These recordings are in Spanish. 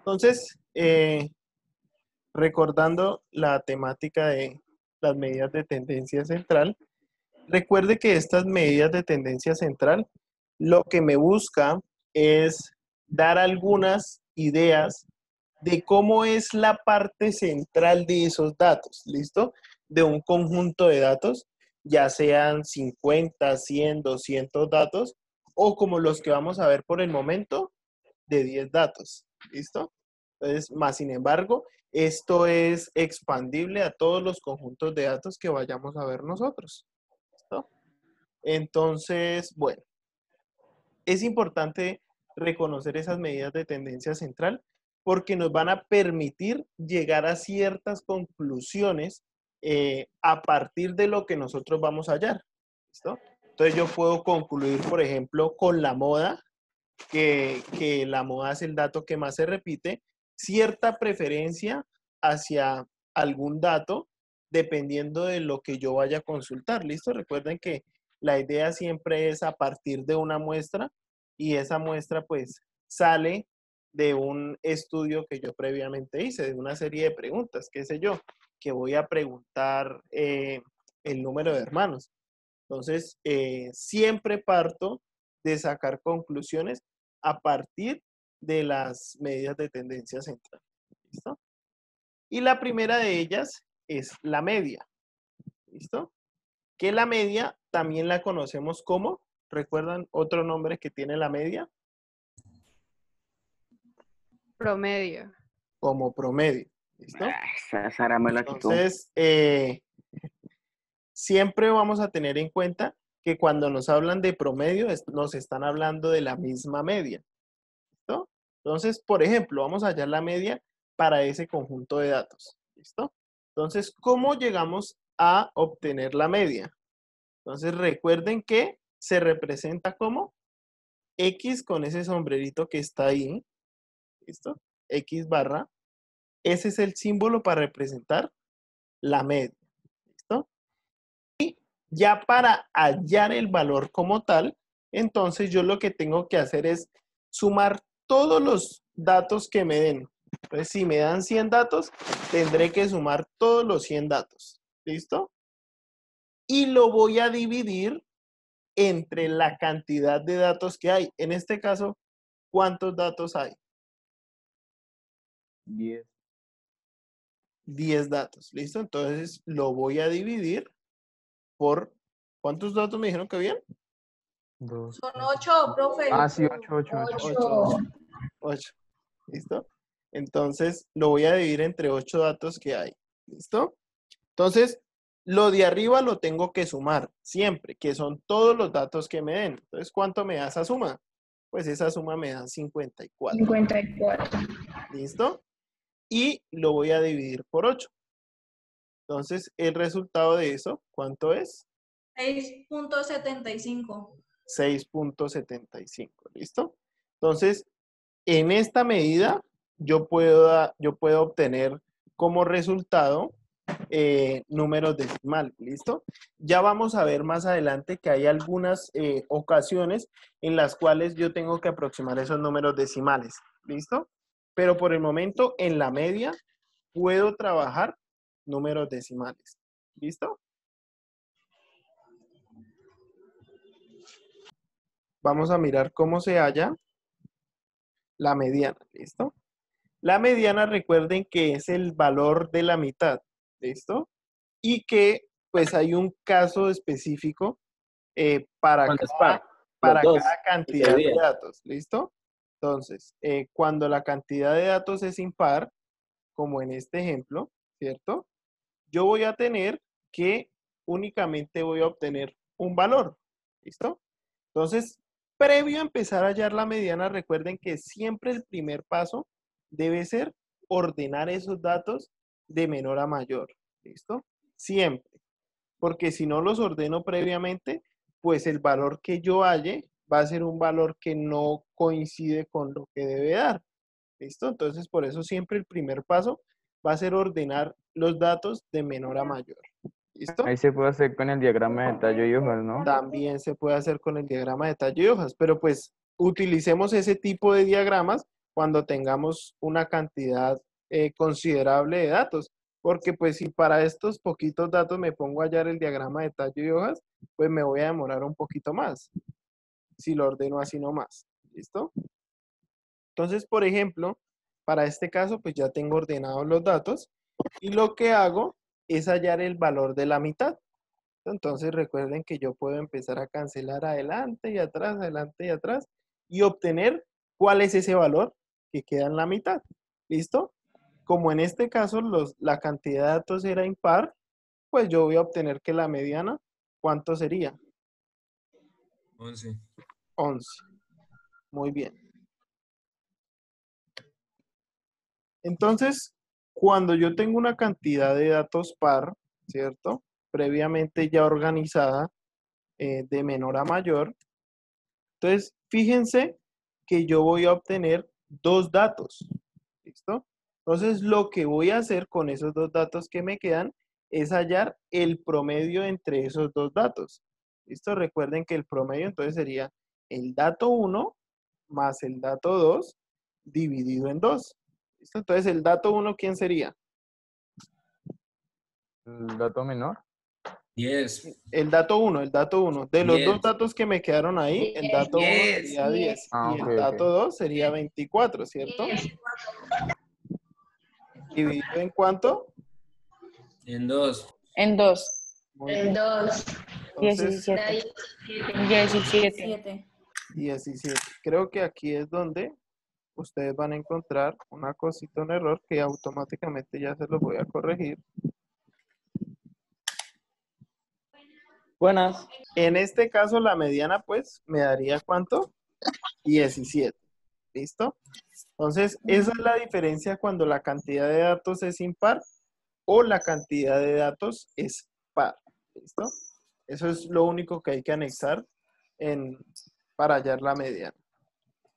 Entonces, recordando la temática de las medidas de tendencia central, recuerde que estas medidas de tendencia central lo que me busca es dar algunas ideas de cómo es la parte central de esos datos, ¿listo? De un conjunto de datos, ya sean 50, 100, 200 datos, o como los que vamos a ver por el momento, de 10 datos, ¿listo? Entonces, más sin embargo, esto es expandible a todos los conjuntos de datos que vayamos a ver nosotros, ¿listo? Entonces, bueno, es importante reconocer esas medidas de tendencia central porque nos van a permitir llegar a ciertas conclusiones a partir de lo que nosotros vamos a hallar. ¿Listo? Entonces yo puedo concluir, por ejemplo, con la moda, que la moda es el dato que más se repite, cierta preferencia hacia algún dato dependiendo de lo que yo vaya a consultar. ¿Listo? Recuerden que la idea siempre es a partir de una muestra y esa muestra pues sale de un estudio que yo previamente hice, de una serie de preguntas, qué sé yo, que voy a preguntar el número de hermanos. Entonces, siempre parto de sacar conclusiones a partir de las medidas de tendencia central. ¿Listo? Y la primera de ellas es la media. ¿Listo? Que la media también la conocemos como, ¿recuerdan otro nombre que tiene la media? Promedio. Como promedio. ¿Listo? Sara me la quitó. Entonces, siempre vamos a tener en cuenta que cuando nos hablan de promedio, nos están hablando de la misma media. ¿Listo? Entonces, por ejemplo, vamos a hallar la media para ese conjunto de datos. ¿Listo? Entonces, ¿cómo llegamos a obtener la media? Entonces, recuerden que se representa como X con ese sombrerito que está ahí. ¿Listo? X barra. Ese es el símbolo para representar la media. ¿Listo? Y ya para hallar el valor como tal, entonces yo lo que tengo que hacer es sumar todos los datos que me den. Entonces, si me dan 100 datos, tendré que sumar todos los 100 datos. ¿Listo? Y lo voy a dividir entre la cantidad de datos que hay. En este caso, ¿cuántos datos hay? 10. 10 datos. ¿Listo? Entonces, lo voy a dividir por... ¿Cuántos datos me dijeron que habían? 2. Son 8, profe. Ah, sí, 8. 8. ¿Listo? Entonces, lo voy a dividir entre 8 datos que hay. ¿Listo? Entonces, lo de arriba lo tengo que sumar siempre, que son todos los datos que me den. Entonces, ¿cuánto me da esa suma? Pues esa suma me da 54. 54. ¿Listo? Y lo voy a dividir por 8. Entonces, el resultado de eso, ¿cuánto es? 6.75. 6.75. ¿Listo? Entonces, en esta medida, yo puedo obtener como resultado números decimales, ¿listo? Ya vamos a ver más adelante que hay algunas ocasiones en las cuales yo tengo que aproximar esos números decimales, ¿listo? Pero por el momento, en la media, puedo trabajar números decimales, ¿listo? Vamos a mirar cómo se halla la mediana, ¿listo? La mediana, recuerden que es el valor de la mitad, ¿listo? Y que pues hay un caso específico para cada cantidad de datos, ¿listo? Entonces, cuando la cantidad de datos es impar, como en este ejemplo, ¿cierto? Yo voy a tener que únicamente voy a obtener un valor, ¿listo? Entonces, previo a empezar a hallar la mediana, recuerden que siempre el primer paso debe ser ordenar esos datos de menor a mayor, ¿listo? Siempre, porque si no los ordeno previamente, pues el valor que yo halle va a ser un valor que no coincide con lo que debe dar, ¿listo? Entonces, por eso siempre el primer paso va a ser ordenar los datos de menor a mayor, ¿listo? Ahí se puede hacer con el diagrama de tallo y hojas, ¿no? También se puede hacer con el diagrama de tallo y hojas, pero pues utilicemos ese tipo de diagramas cuando tengamos una cantidad considerable de datos. Porque pues si para estos poquitos datos me pongo a hallar el diagrama de tallo y hojas, pues me voy a demorar un poquito más. Si lo ordeno así nomás. ¿Listo? Entonces, por ejemplo, para este caso, pues ya tengo ordenados los datos y lo que hago es hallar el valor de la mitad. Entonces, recuerden que yo puedo empezar a cancelar adelante y atrás y obtener cuál es ese valor que queda en la mitad. ¿Listo? Como en este caso la cantidad de datos era impar, pues yo voy a obtener que la mediana, ¿cuánto sería? 11. 11. Muy bien. Entonces, cuando yo tengo una cantidad de datos par, ¿cierto? Previamente ya organizada de menor a mayor, entonces fíjense que yo voy a obtener dos datos. ¿Listo? Entonces, lo que voy a hacer con esos dos datos que me quedan es hallar el promedio entre esos dos datos. ¿Listo? Recuerden que el promedio entonces sería el dato 1 más el dato 2 dividido en 2. ¿Listo? Entonces, el dato 1, ¿quién sería? El dato menor. 10. El dato 1, el dato 1. De los dos 10. datos que me quedaron ahí, el dato 1 sería 10 Ah, y ok, el dato ok. 2 sería 24, ¿cierto? ¿Dividido en cuánto? En 2. En 2. Muy bien. 2. Entonces, 17. 17. 17. Creo que aquí es donde ustedes van a encontrar una cosita, un error que automáticamente ya se los voy a corregir. Buenas. En este caso, la mediana, pues, me daría ¿cuánto? 17. ¿Listo? Entonces, esa es la diferencia cuando la cantidad de datos es impar o la cantidad de datos es par. ¿Listo? Eso es lo único que hay que anexar para hallar la mediana.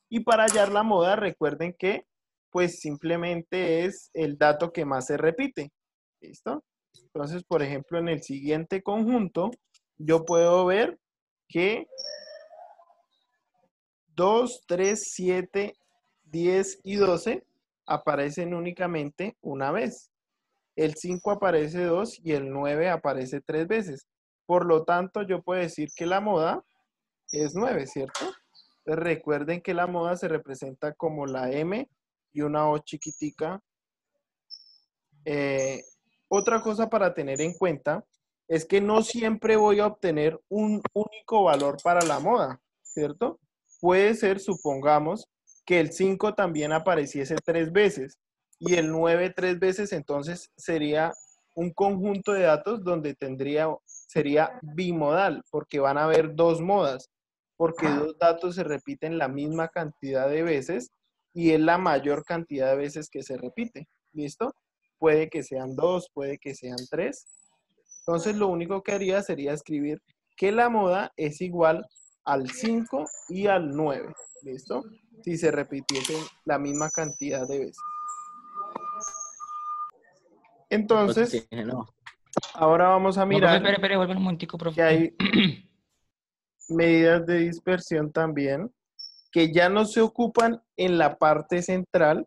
Y para hallar la moda, recuerden que pues simplemente es el dato que más se repite. ¿Listo? Entonces, por ejemplo, en el siguiente conjunto, yo puedo ver que 2, 3, 7, 10 y 12 aparecen únicamente una vez. El 5 aparece 2 y el 9 aparece 3 veces. Por lo tanto, yo puedo decir que la moda es 9, ¿cierto? Entonces, recuerden que la moda se representa como la M y una O chiquitica. Otra cosa para tener en cuenta es que no siempre voy a obtener un único valor para la moda, ¿cierto? Puede ser, supongamos, que el 5 también apareciese 3 veces y el 9 3 veces, entonces sería un conjunto de datos donde sería bimodal, porque van a haber dos modas, porque dos datos se repiten la misma cantidad de veces y es la mayor cantidad de veces que se repite. ¿Listo? Puede que sean 2, puede que sean 3. Entonces, lo único que haría sería escribir que la moda es igual al 5 y al 9. ¿Listo? Si se repitiesen la misma cantidad de veces. Entonces, ahora vamos a No, profe, mirar espere, vuelve un momentico, que profe. hay medidas de dispersión también que ya no se ocupan en la parte central,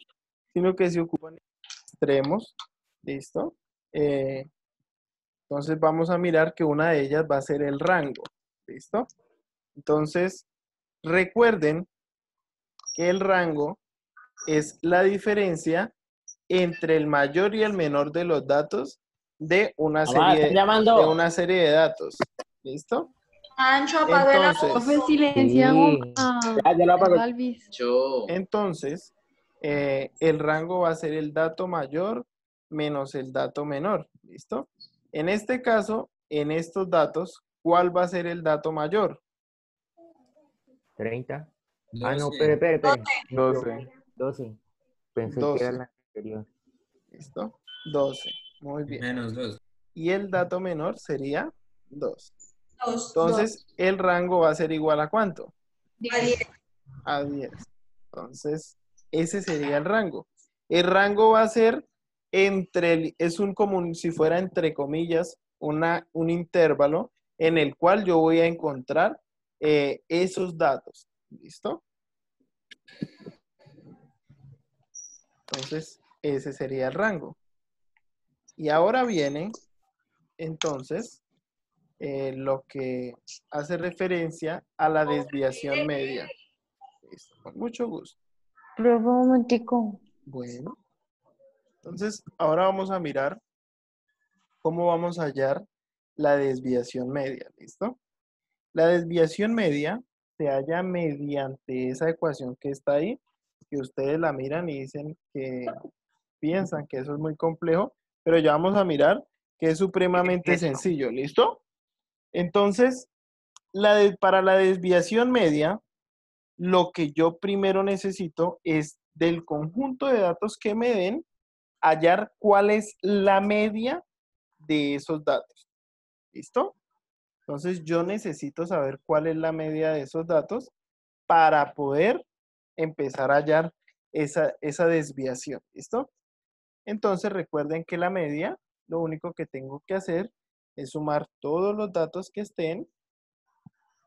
sino que se ocupan en los extremos. ¿Listo? Entonces vamos a mirar que una de ellas va a ser el rango. ¿Listo? Entonces, recuerden que el rango es la diferencia entre el mayor y el menor de los datos de una Mamá, ¿están serie llamando? de datos. ¿Listo? Ancho, apague la Entonces, Profe, silenciamos Sí. a Ya lo apago. Galvis. entonces el rango va a ser el dato mayor menos el dato menor. ¿Listo? En este caso, en estos datos, ¿cuál va a ser el dato mayor? 30. 12. Ah, no, espere. 12. 12. Pensé que 12. era la anterior. ¿Listo? 12. Muy bien. Menos 2. Y el dato menor sería 2. 2. Entonces, el rango va a ser igual a ¿cuánto? 10. A 10. Entonces, ese sería el rango. El rango va a ser es como si fuera entre comillas un intervalo en el cual yo voy a encontrar esos datos. ¿Listo? Entonces, ese sería el rango. Y ahora viene, entonces, lo que hace referencia a la desviación media. Listo, con mucho gusto. Profe, un momentico. Bueno, entonces ahora vamos a mirar cómo vamos a hallar la desviación media. ¿Listo? La desviación media se halla mediante esa ecuación que está ahí, que ustedes la miran y dicen que piensan que eso es muy complejo, pero ya vamos a mirar que es supremamente sencillo. ¿Listo? Entonces, para la desviación media, lo que yo primero necesito es del conjunto de datos que me den, hallar cuál es la media de esos datos. ¿Listo? Entonces yo necesito saber cuál es la media de esos datos para poder empezar a hallar esa desviación. ¿Listo? Entonces recuerden que la media, lo único que tengo que hacer es sumar todos los datos que estén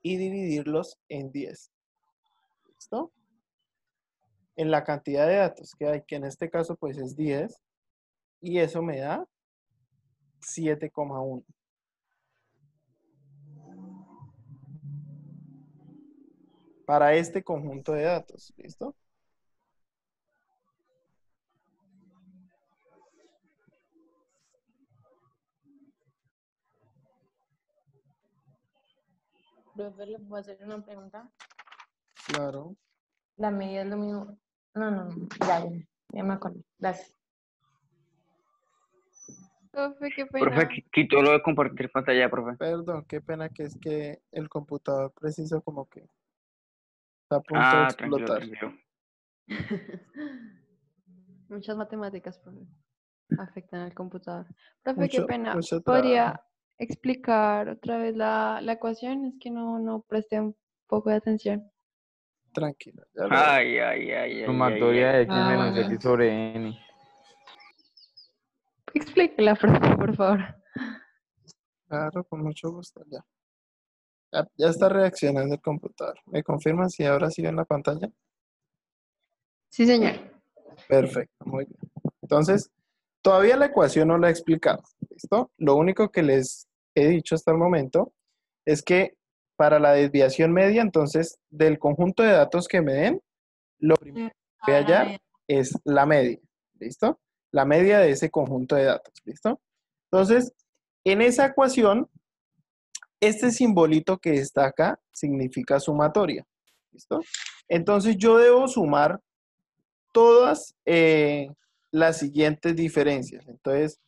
y dividirlos en 10. ¿Listo? En la cantidad de datos que hay, que en este caso pues es 10, y eso me da 7,1. Para este conjunto de datos, ¿listo? Profe, ¿le puedo hacer una pregunta? Claro. La medida es lo mismo. No. Ya me acuerdo. Gracias. Profe, qué Profe, pena. quitó lo de compartir pantalla, profe. Perdón, qué pena que es que el computador preciso como que está a punto de Ah, tranquilo, explotar. tranquilo. Muchas matemáticas, profe, afectan al computador. Profe, qué pena. Mucho trabajo. ¿Podría explicar otra vez la ecuación? Es que no presté un poco de atención. Tranquilo. Ya lo Sumatoria de x menos bueno. x sobre n. Explíquela, profe, por favor. Claro, con mucho gusto. Ya está reaccionando el computador. ¿Me confirman si ahora sí ven la pantalla? Sí, señor. Perfecto, muy bien. Entonces, todavía la ecuación no la he explicado. ¿Listo? Lo único que les he dicho hasta el momento es que para la desviación media, entonces, del conjunto de datos que me den, lo primero que voy a hallar es la media. ¿Listo? La media de ese conjunto de datos. ¿Listo? Entonces, en esa ecuación, este simbolito que está acá significa sumatoria. ¿Listo? Entonces, yo debo sumar todas las siguientes diferencias. Entonces,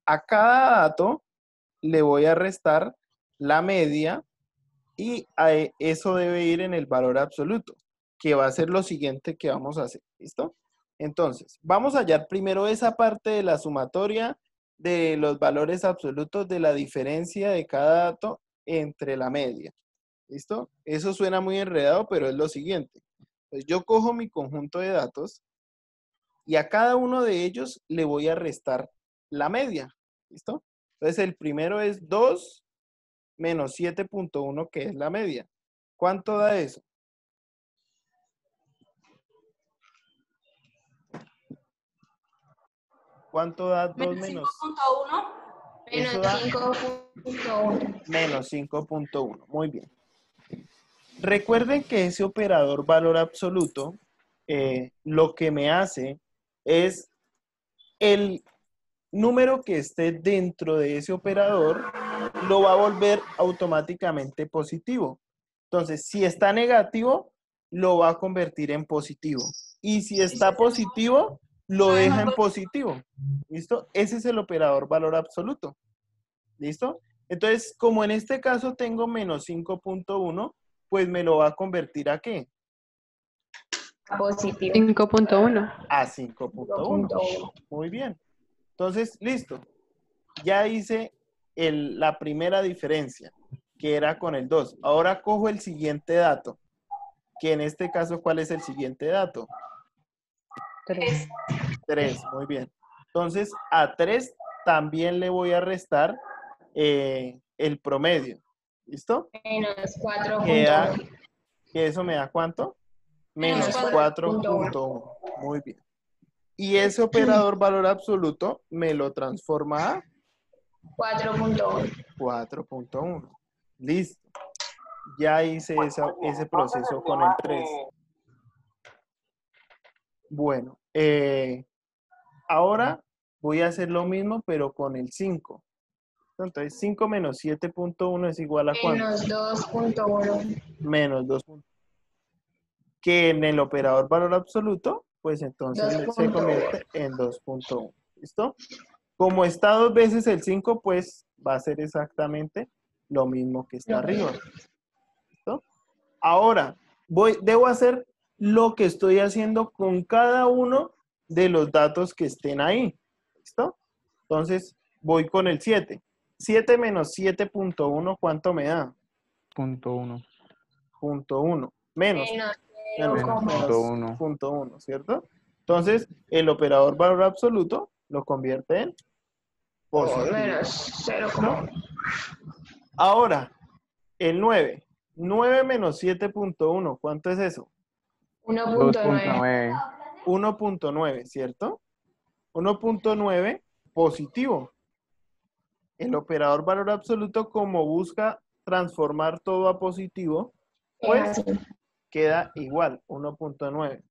a cada dato le voy a restar la media y eso debe ir en el valor absoluto, que va a ser lo siguiente que vamos a hacer. ¿Listo? Entonces, vamos a hallar primero esa parte de la sumatoria de los valores absolutos de la diferencia de cada dato entre la media. ¿Listo? Eso suena muy enredado, pero es lo siguiente. Pues yo cojo mi conjunto de datos y a cada uno de ellos le voy a restar la media. ¿Listo? Entonces el primero es 2 menos 7.1, que es la media. ¿Cuánto da eso? ¿Cuánto da 2 menos? 5.1. Eso da 5.1. menos 5.1. Muy bien. Recuerden que ese operador valor absoluto lo que me hace es el número que esté dentro de ese operador lo va a volver automáticamente positivo. Entonces, si está negativo, lo va a convertir en positivo. Y si está positivo, lo deja en positivo. ¿Listo? Ese es el operador valor absoluto. ¿Listo? Entonces, como en este caso tengo menos 5.1, pues me lo va a convertir ¿a qué? Positivo. 5.1. A 5.1. Muy bien. Entonces, listo. Ya hice la primera diferencia, que era con el 2. Ahora cojo el siguiente dato, que en este caso, ¿cuál es el siguiente dato? 3. 3, muy bien. Entonces, a 3 también le voy a restar el promedio. ¿Listo? Menos 4.1. Que eso me da ¿cuánto? Menos Menos 4.1. Muy bien. Y ese operador valor absoluto me lo transforma a 4.1. 4.1. Listo. Ya hice ese proceso con el 3. Bueno, ahora voy a hacer lo mismo, pero con el 5. Entonces, 5 menos 7.1 es igual a ¿cuánto? Menos 2.1. Menos 2. Que en el operador valor absoluto, pues entonces se 2.1. convierte en 2.1. ¿Listo? Como está 2 veces el 5, pues va a ser exactamente lo mismo que está arriba. ¿Listo? Ahora, debo hacer lo que estoy haciendo con cada uno de los datos que estén ahí. ¿Listo? Entonces, voy con el 7. 7 menos 7.1, ¿cuánto me da? Punto 1. Punto 1. Menos. Menos Menos 0,1. punto 1, ¿cierto? Entonces, el operador valor absoluto lo convierte en positivo. Menos 0,1. Ahora, el 9. 9 menos 7.1, ¿cuánto es eso? 1.9. 2.9. 1.9, ¿cierto? 1.9 positivo. El operador valor absoluto, como busca transformar todo a positivo, pues queda igual, 1.9.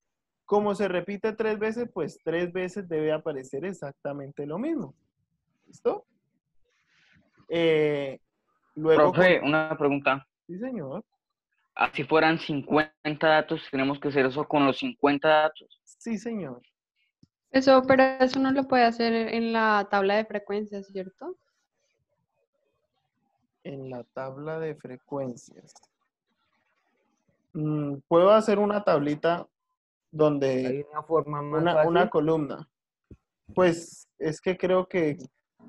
Como se repite 3 veces, pues 3 veces debe aparecer exactamente lo mismo. ¿Listo? Luego Profe, una pregunta. Sí, señor. Si fueran 50 datos, tenemos que hacer eso con los 50 datos. Sí, señor. Pero eso no lo puede hacer en la tabla de frecuencias, ¿cierto? En la tabla de frecuencias. Puedo hacer una tablita donde Hay una forma más una fácil. columna. Pues es que creo que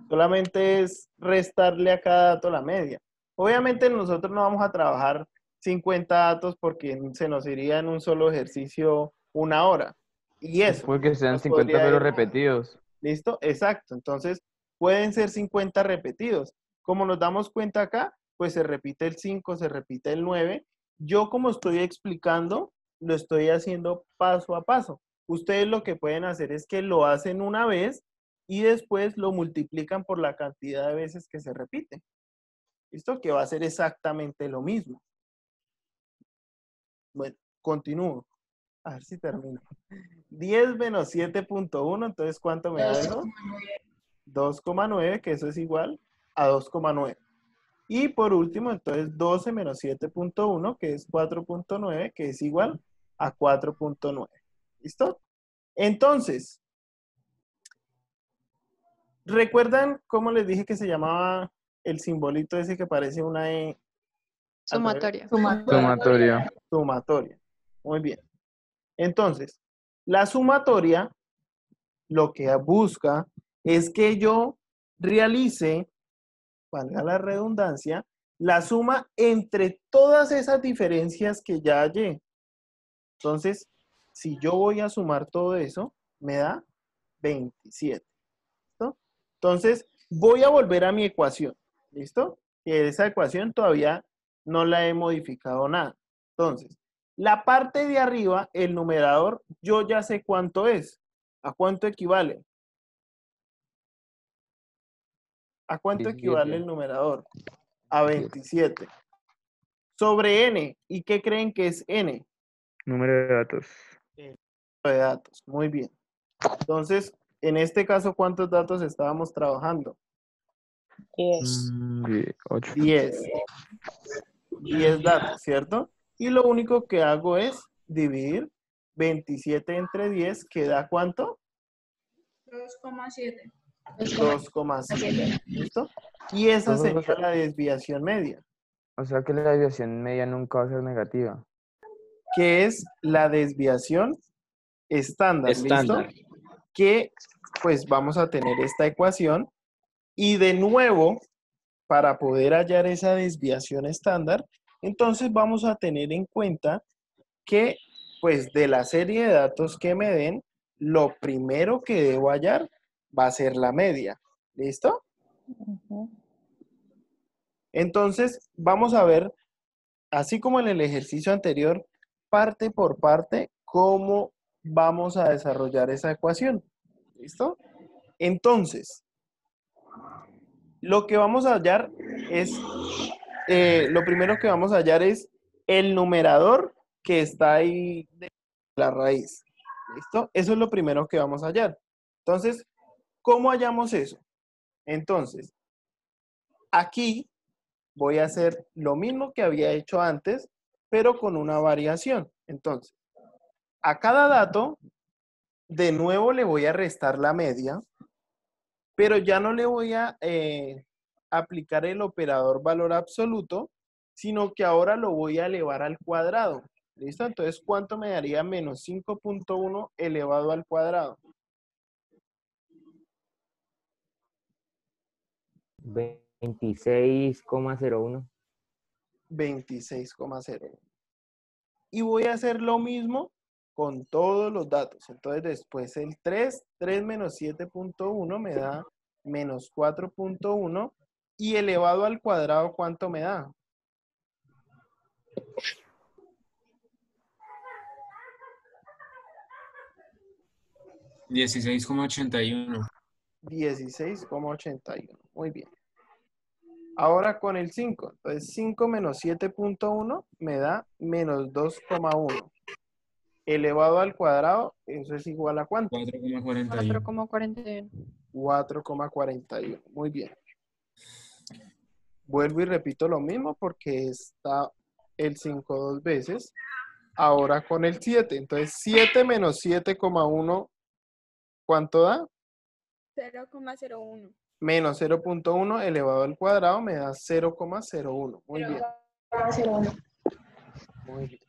solamente es restarle a cada dato la media. Obviamente nosotros no vamos a trabajar 50 datos porque se nos iría en un solo ejercicio 1 hora. Y eso. Porque sean nos 50 podría pero ir- repetidos. ¿Listo? Exacto. Entonces, pueden ser 50 repetidos. Como nos damos cuenta acá, pues se repite el 5, se repite el 9. Yo como estoy explicando, lo estoy haciendo paso a paso. Ustedes lo que pueden hacer es que lo hacen una vez y después lo multiplican por la cantidad de veces que se repite. ¿Listo? Que va a ser exactamente lo mismo. Bueno, continúo. A ver si termino. 10 menos 7.1, entonces ¿cuánto me da eso? 2,9, que eso es igual a 2,9. Y por último, entonces 12 menos 7.1, que es 4.9, que es igual a 4.9. ¿Listo? Entonces, ¿recuerdan cómo les dije que se llamaba el simbolito ese que parece una E? Sumatoria. Sumatorio. Sumatoria. Muy bien. Entonces, la sumatoria lo que busca es que yo realice, valga la redundancia, la suma entre todas esas diferencias que ya hallé. Entonces, si yo voy a sumar todo eso, me da 27. ¿Listo? Entonces, voy a volver a mi ecuación. ¿Listo? Y esa ecuación todavía no la he modificado nada. Entonces, la parte de arriba, el numerador, yo ya sé cuánto es. ¿A cuánto equivale? ¿A cuánto 17. equivale el numerador? A 27. Sobre n. ¿Y qué creen que es n? Número de datos. El número de datos. Muy bien. Entonces, en este caso, ¿cuántos datos estábamos trabajando? 10. 8. 10. 10 datos, ¿cierto? Y lo único que hago es dividir 27 entre 10, que da ¿cuánto? 2,7. 2,7. ¿Listo? Y esa sería la desviación media. O sea que la desviación media nunca va a ser negativa. Que es la desviación estándar, Estándar. ¿listo? Que pues vamos a tener esta ecuación y de nuevo, para poder hallar esa desviación estándar, entonces vamos a tener en cuenta que pues de la serie de datos que me den, lo primero que debo hallar va a ser la media, ¿listo? Entonces vamos a ver, así como en el ejercicio anterior, parte por parte, cómo vamos a desarrollar esa ecuación. ¿Listo? Entonces, lo que vamos a hallar es, lo primero que vamos a hallar es el numerador que está ahí de la raíz. ¿Listo? Eso es lo primero que vamos a hallar. Entonces, ¿cómo hallamos eso? Entonces, aquí voy a hacer lo mismo que había hecho antes, pero con una variación. Entonces, a cada dato, de nuevo le voy a restar la media, pero ya no le voy a aplicar el operador valor absoluto, sino que ahora lo voy a elevar al cuadrado. ¿Listo? Entonces, ¿cuánto me daría menos 5.1 elevado al cuadrado? 26,01. 26,01. Y voy a hacer lo mismo con todos los datos. Entonces, después el 3 menos 7.1 me da menos 4.1. Y elevado al cuadrado, ¿cuánto me da? $16,81. 16,81. Muy bien. Ahora con el 5. Entonces 5 menos 7.1 me da menos 2,1. Elevado al cuadrado, eso es igual a ¿cuánto? 4,41. 4,41. 4,41. Muy bien. Vuelvo y repito lo mismo porque está el 5 dos veces. Ahora con el 7. Entonces 7 menos 7,1, ¿cuánto da? 0,01. Menos 0.1 elevado al cuadrado me da 0,01. Muy bien. 0,01. Muy bien.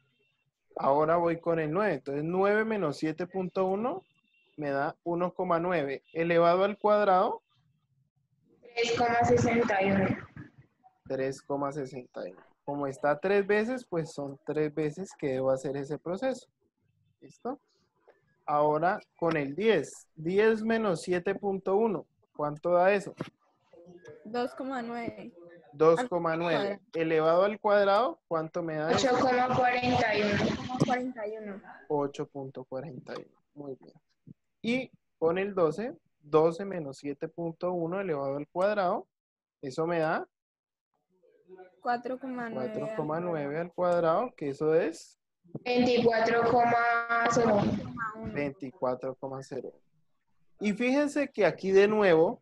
Ahora voy con el 9. Entonces 9 menos 7.1 me da 1,9. Elevado al cuadrado, 3,61. 3,61. Como está 3 veces, pues son 3 veces que debo hacer ese proceso. ¿Listo? Ahora con el 10. 10 menos 7.1. ¿Cuánto da eso? 2,9. 2,9. Elevado al cuadrado, ¿cuánto me da eso? 8,41. 41. 8.41. Muy bien. Y con el 12, 12 menos 7.1 elevado al cuadrado, eso me da 4,9. 4,9 al cuadrado, que eso es 24,01. 24,0. Y fíjense que aquí de nuevo,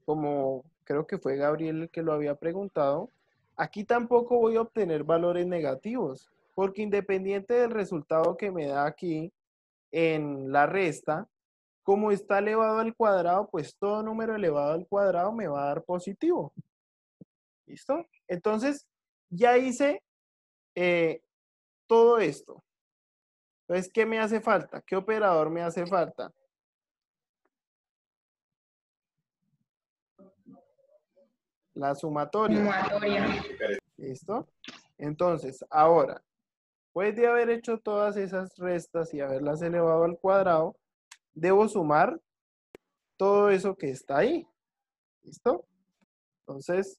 como creo que fue Gabriel el que lo había preguntado, aquí tampoco voy a obtener valores negativos, porque independiente del resultado que me da aquí en la resta, como está elevado al cuadrado, pues todo número elevado al cuadrado me va a dar positivo. ¿Listo? Entonces, ya hice todo esto. Entonces, ¿qué me hace falta? ¿Qué operador me hace falta? La sumatoria. Sumatoria. ¿Listo? Entonces, ahora, después de haber hecho todas esas restas y haberlas elevado al cuadrado, debo sumar todo eso que está ahí. ¿Listo? Entonces,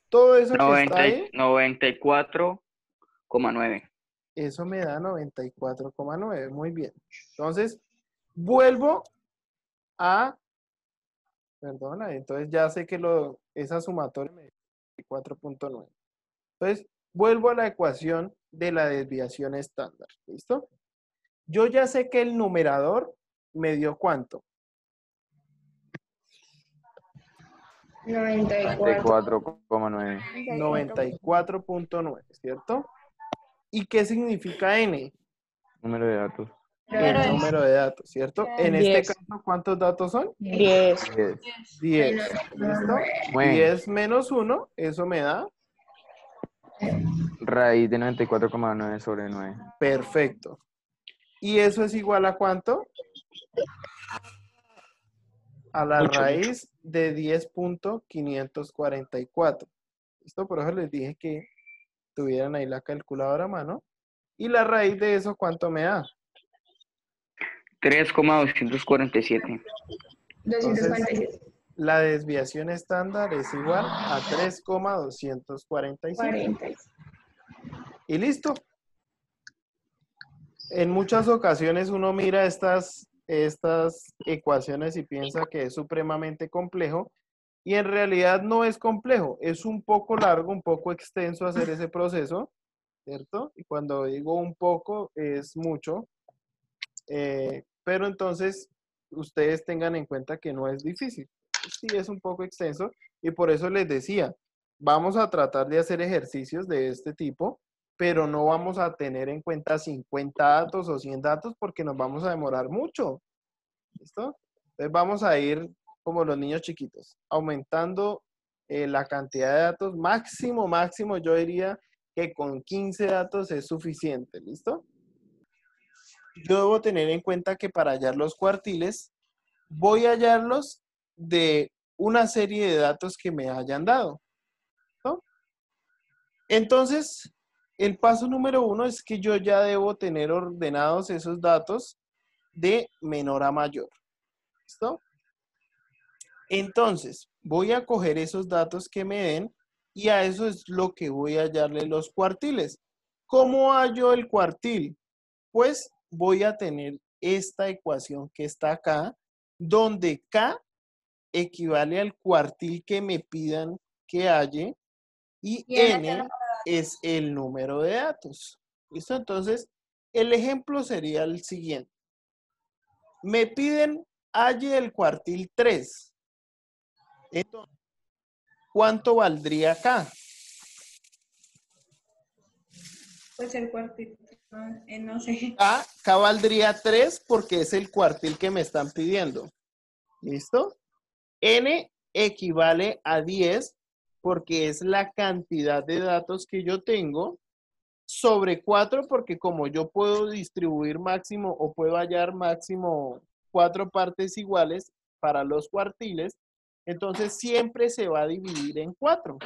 todo eso que está ahí, 94,9. eso me da 94,9. Muy bien. Entonces, vuelvo a, perdona, entonces ya sé que esa sumatoria me da 94,9. Entonces, vuelvo a la ecuación de la desviación estándar. ¿Listo? Yo ya sé que el numerador me dio ¿cuánto? 94. 94,9, ¿cierto? ¿Y qué significa n? Número de datos. El número de datos, ¿cierto? En este 10. caso, ¿cuántos datos son? 10. 10. ¿Listo? 10 menos 1, eso me da. Raíz de 94,9 sobre 9. Perfecto. ¿Y eso es igual a cuánto? A la raíz de 10.544. ¿Listo? Por eso les dije que tuvieran ahí la calculadora a mano. ¿Y la raíz de eso cuánto me da? 3,247. 247. La desviación estándar es igual a 3,247. 40. Y listo. En muchas ocasiones uno mira estas ecuaciones y piensa que es supremamente complejo y en realidad no es complejo, es un poco largo, un poco extenso hacer ese proceso, ¿cierto? Y cuando digo un poco es mucho, pero entonces ustedes tengan en cuenta que no es difícil, sí es un poco extenso y por eso les decía, vamos a tratar de hacer ejercicios de este tipo, pero no vamos a tener en cuenta 50 datos o 100 datos porque nos vamos a demorar mucho. ¿Listo? Entonces vamos a ir como los niños chiquitos, aumentando la cantidad de datos. Máximo, yo diría que con 15 datos es suficiente. ¿Listo? Yo debo tener en cuenta que para hallar los cuartiles, voy a hallarlos de una serie de datos que me hayan dado. ¿No? Entonces, el paso número 1 es que yo ya debo tener ordenados esos datos de menor a mayor. ¿Listo? Entonces, voy a coger esos datos que me den y a eso es lo que voy a hallarle los cuartiles. ¿Cómo hallo el cuartil? Pues voy a tener esta ecuación que está acá, donde K equivale al cuartil que me pidan que halle y N es el número de datos. ¿Listo? Entonces, el ejemplo sería el siguiente. Me piden halle el cuartil 3. Entonces, ¿cuánto valdría acá? Pues el cuartito, no sé. Acá valdría 3 porque es el cuartil que me están pidiendo. ¿Listo? N equivale a 10 porque es la cantidad de datos que yo tengo sobre 4 porque como yo puedo distribuir máximo o puedo hallar máximo 4 partes iguales para los cuartiles, entonces siempre se va a dividir en 4.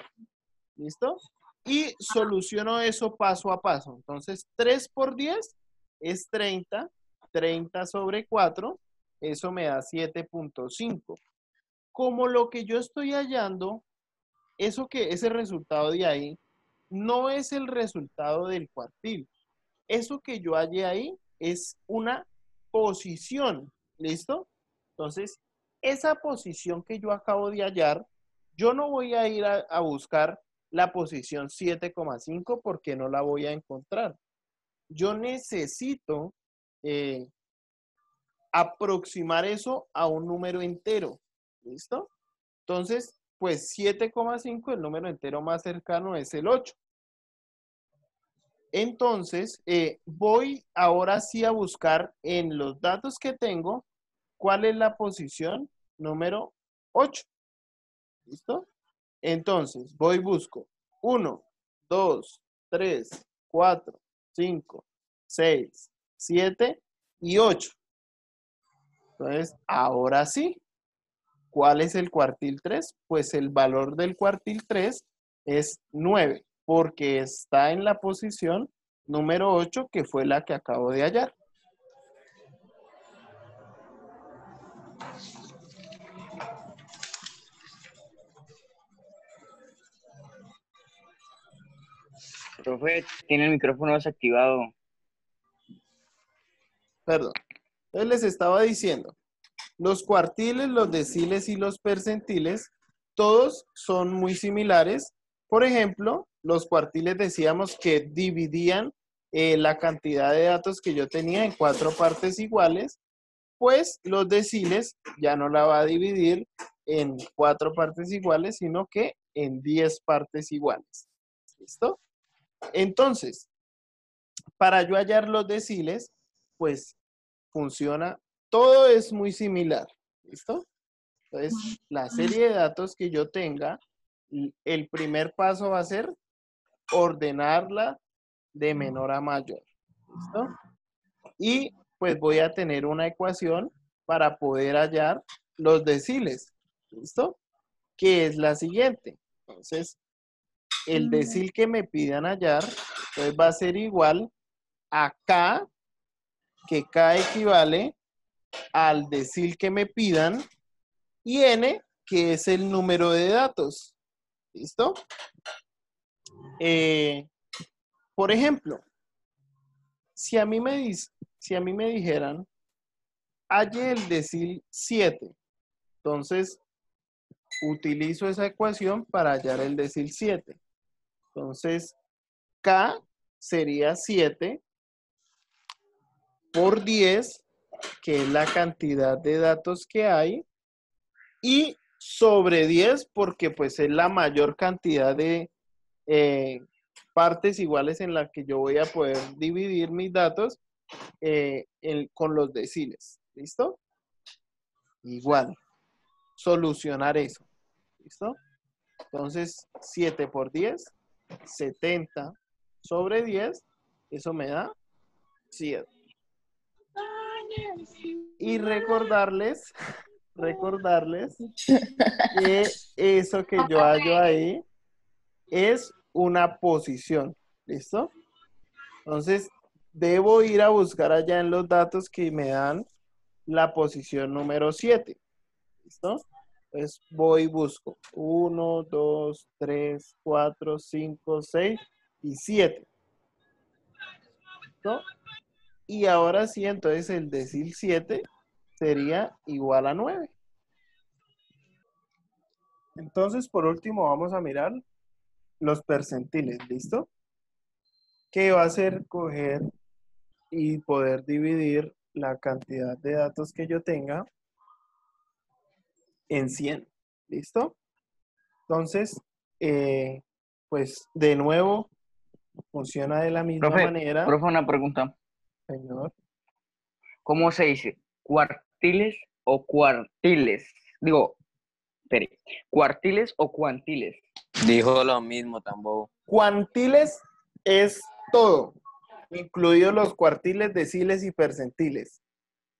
¿Listo? Y soluciono eso paso a paso. Entonces 3 por 10 es 30. 30 sobre 4, eso me da 7.5. Como lo que yo estoy hallando, ese resultado de ahí, no es el resultado del cuartil. Eso que yo hallé ahí es una posición. ¿Listo? Entonces, esa posición que yo acabo de hallar, yo no voy a ir a buscar la posición 7,5 porque no la voy a encontrar. Yo necesito aproximar eso a un número entero. ¿Listo? Entonces, pues 7,5, el número entero más cercano es el 8. Entonces, voy ahora sí a buscar en los datos que tengo cuál es la posición número 8. ¿Listo? Entonces, voy y busco 1, 2, 3, 4, 5, 6, 7 y 8. Entonces, ahora sí, ¿cuál es el cuartil 3? Pues el valor del cuartil 3 es 9, porque está en la posición número 8, que fue la que acabo de hallar. Profe, tiene el micrófono desactivado. Perdón. Entonces les estaba diciendo, los cuartiles, los deciles y los percentiles, todos son muy similares. Por ejemplo, los cuartiles decíamos que dividían la cantidad de datos que yo tenía en 4 partes iguales, pues los deciles ya no la va a dividir en 4 partes iguales, sino que en 10 partes iguales. ¿Listo? Entonces, para yo hallar los deciles, pues funciona, todo es muy similar. ¿Listo? Entonces, la serie de datos que yo tenga, el primer paso va a ser ordenarla de menor a mayor. ¿Listo? Y pues voy a tener una ecuación para poder hallar los deciles. ¿Listo? Que es la siguiente. Entonces, el decil que me pidan hallar, pues va a ser igual a K, que K equivale al decil que me pidan, y N, que es el número de datos. ¿Listo? Por ejemplo, si a mí me dice, si a mí me dijeran, halle el decil 7, entonces utilizo esa ecuación para hallar el decil 7. Entonces, K sería 7 por 10, que es la cantidad de datos que hay, y sobre 10, porque pues es la mayor cantidad de partes iguales en las que yo voy a poder dividir mis datos con los deciles. ¿Listo? Igual, solucionar eso. ¿Listo? Entonces, 7 por 10, 70 sobre 10, eso me da 7. Y recordarles que eso que yo hallo ahí es una posición. ¿Listo? Entonces, debo ir a buscar allá en los datos que me dan la posición número 7. ¿Listo? Entonces, voy y busco 1, 2, 3, 4, 5, 6 y 7. ¿Listo? Y ahora sí, entonces el decil 7 sería igual a 9. Entonces, por último, vamos a mirar los percentiles. ¿Listo? ¿Qué va a hacer? Coger y poder dividir la cantidad de datos que yo tenga en 100. ¿Listo? Entonces, pues de nuevo, funciona de la misma manera. Profe, una pregunta. Señor. ¿Cómo se dice? ¿Cuartiles o cuartiles? Digo, espere, ¿cuartiles o cuantiles? Dijo lo mismo, tampoco. Cuantiles es todo, incluidos los cuartiles, deciles y percentiles,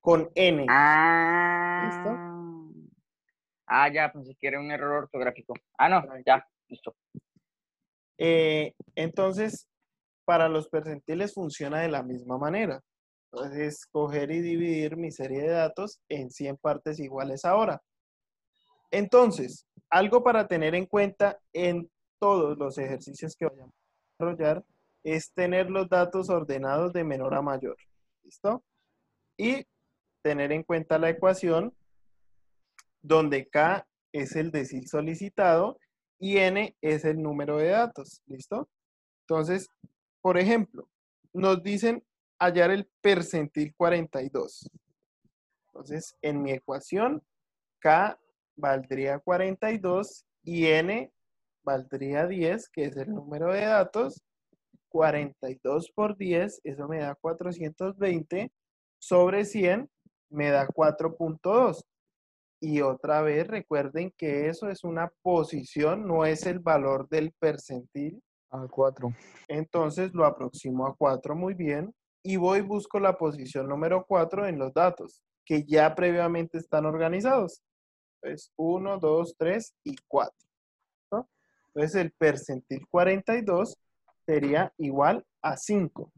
con N. ¿Listo? Ya, pensé que era un error ortográfico. No, ya, listo. Entonces, para los percentiles funciona de la misma manera. Entonces, coger y dividir mi serie de datos en 100 partes iguales ahora. Entonces, algo para tener en cuenta en todos los ejercicios que vayamos a desarrollar es tener los datos ordenados de menor a mayor. ¿Listo? Y tener en cuenta la ecuación donde K es el decil solicitado y N es el número de datos. ¿Listo? Entonces, por ejemplo, nos dicen hallar el percentil 42. Entonces, en mi ecuación, K valdría 42 y N valdría 10, que es el número de datos. 42 por 10, eso me da 420, sobre 100 me da 4.2. Y otra vez recuerden que eso es una posición, no es el valor del percentil. A 4. Entonces lo aproximo a 4 muy bien y voy y busco la posición número 4 en los datos que ya previamente están organizados. Entonces 1, 2, 3 y 4. ¿No? Entonces el percentil 42 sería igual a 5.